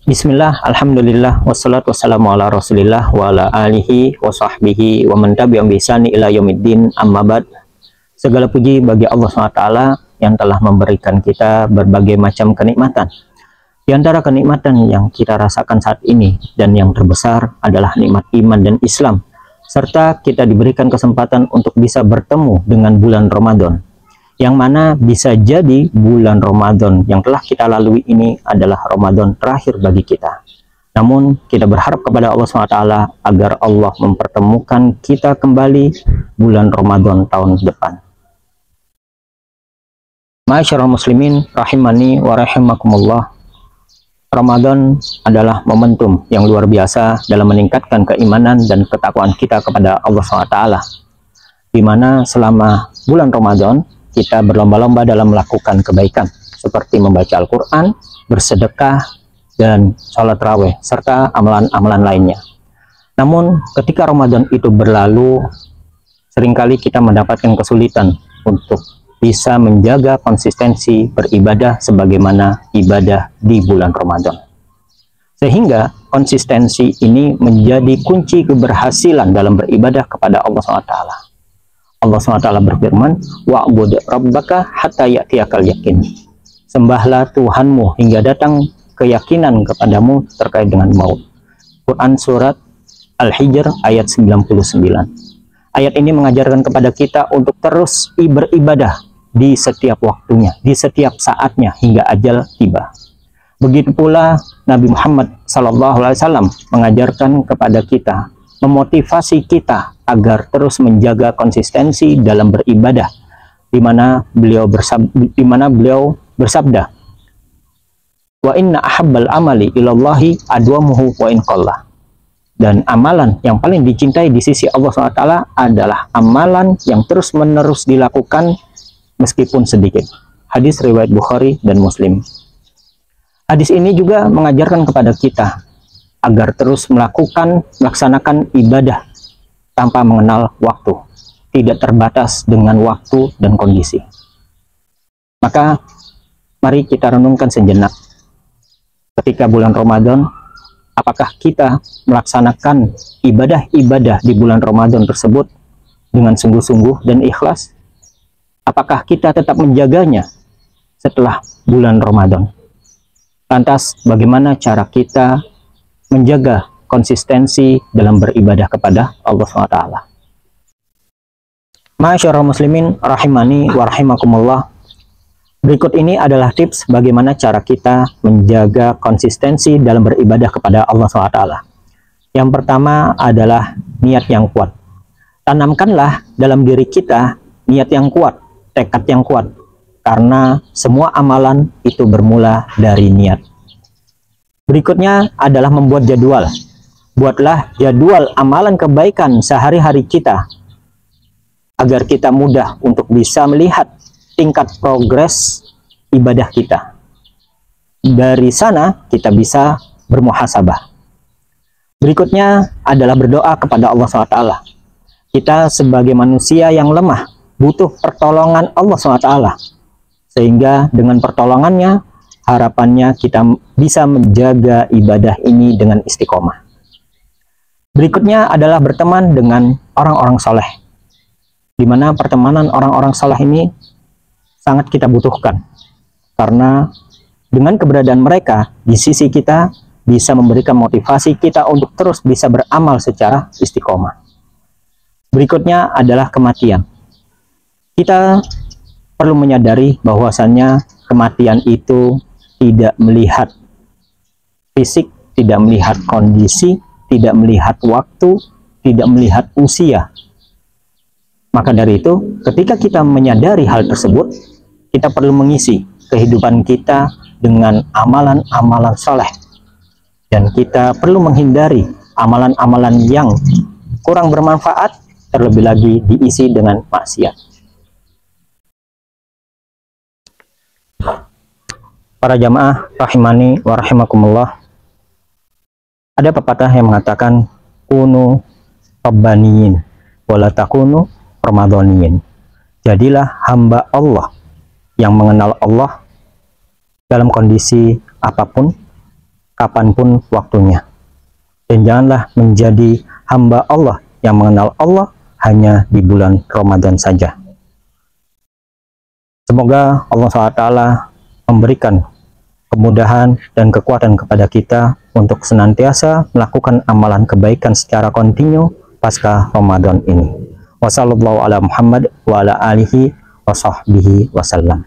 Bismillah, alhamdulillah, wassalatu wassalamu ala rasulillah wa ala alihi wa sahbihi wa man tabi'ahum bi ihsani ila yaumiddin, amma ba'd. Segala puji bagi Allah SWT yang telah memberikan kita berbagai macam kenikmatan. Di antara kenikmatan yang kita rasakan saat ini dan yang terbesar adalah nikmat iman dan Islam, serta kita diberikan kesempatan untuk bisa bertemu dengan bulan Ramadan, yang mana bisa jadi bulan Ramadan yang telah kita lalui ini adalah Ramadan terakhir bagi kita. Namun kita berharap kepada Allah SWT agar Allah mempertemukan kita kembali bulan Ramadan tahun depan. Ma'asyiral muslimin rahimani wa rahimakumullah. Ramadan adalah momentum yang luar biasa dalam meningkatkan keimanan dan ketakwaan kita kepada Allah SWT, di mana selama bulan Ramadan kita berlomba-lomba dalam melakukan kebaikan seperti membaca Al-Quran, bersedekah, dan sholat raweh, serta amalan-amalan lainnya. Namun ketika Ramadan itu berlalu, seringkali kita mendapatkan kesulitan untuk bisa menjaga konsistensi beribadah sebagaimana ibadah di bulan Ramadan. Sehingga konsistensi ini menjadi kunci keberhasilan dalam beribadah kepada Allah SWT. Allah SWT berfirman, wa'bud rabbaka hatta ya'tiyakal yakin. Sembahlah Tuhanmu hingga datang keyakinan kepadamu terkait dengan maut. Quran surat Al-Hijr ayat 99. Ayat ini mengajarkan kepada kita untuk terus beribadah di setiap waktunya, di setiap saatnya hingga ajal tiba. Begitu pula Nabi Muhammad SAW mengajarkan kepada kita, memotivasi kita agar terus menjaga konsistensi dalam beribadah, di mana beliau bersabda, wa inna ahabbal amali ilallahi adwamuhu wa in qalla. Dan amalan yang paling dicintai di sisi Allah SWT adalah amalan yang terus-menerus dilakukan meskipun sedikit. Hadis riwayat Bukhari dan Muslim. Hadis ini juga mengajarkan kepada kita agar terus melaksanakan ibadah tanpa mengenal waktu, tidak terbatas dengan waktu dan kondisi. Maka mari kita renungkan sejenak, ketika bulan Ramadan, apakah kita melaksanakan ibadah-ibadah di bulan Ramadan tersebut dengan sungguh-sungguh dan ikhlas? Apakah kita tetap menjaganya setelah bulan Ramadan? Lantas bagaimana cara kita menjaga konsistensi dalam beribadah kepada Allah SWT? Ma'asyiral muslimin rahimani wa rahimakumullah. Berikut ini adalah tips bagaimana cara kita menjaga konsistensi dalam beribadah kepada Allah SWT. Yang pertama adalah niat yang kuat. Tanamkanlah dalam diri kita niat yang kuat, tekad yang kuat, karena semua amalan itu bermula dari niat. Berikutnya adalah membuat jadwal. Buatlah jadwal amalan kebaikan sehari-hari kita, agar kita mudah untuk bisa melihat tingkat progres ibadah kita. Dari sana kita bisa bermuhasabah. Berikutnya adalah berdoa kepada Allah SWT. Kita sebagai manusia yang lemah butuh pertolongan Allah SWT. Sehingga dengan pertolongannya, harapannya kita bisa menjaga ibadah ini dengan istiqomah. Berikutnya adalah berteman dengan orang-orang soleh, di mana pertemanan orang-orang soleh ini sangat kita butuhkan, karena dengan keberadaan mereka di sisi kita bisa memberikan motivasi kita untuk terus bisa beramal secara istiqomah. Berikutnya adalah kematian. Kita perlu menyadari bahwasannya kematian itu tidak melihat fisik, tidak melihat kondisi, tidak melihat waktu, tidak melihat usia. Maka dari itu, ketika kita menyadari hal tersebut, kita perlu mengisi kehidupan kita dengan amalan-amalan soleh. Dan kita perlu menghindari amalan-amalan yang kurang bermanfaat, terlebih lagi diisi dengan maksiat. Para jamaah rahimani wa rahimakumullah, ada pepatah yang mengatakan kunu rabbaniyin wala takunu ramadhaniyin. Jadilah hamba Allah yang mengenal Allah dalam kondisi apapun, kapanpun waktunya. Dan janganlah menjadi hamba Allah yang mengenal Allah hanya di bulan Ramadan saja. Semoga Allah SWT memberikan kemudahan dan kekuatan kepada kita untuk senantiasa melakukan amalan kebaikan secara kontinu pasca Ramadan ini. Wassallallahu ala Muhammad wa ala alihi wa sahbihi wasallam.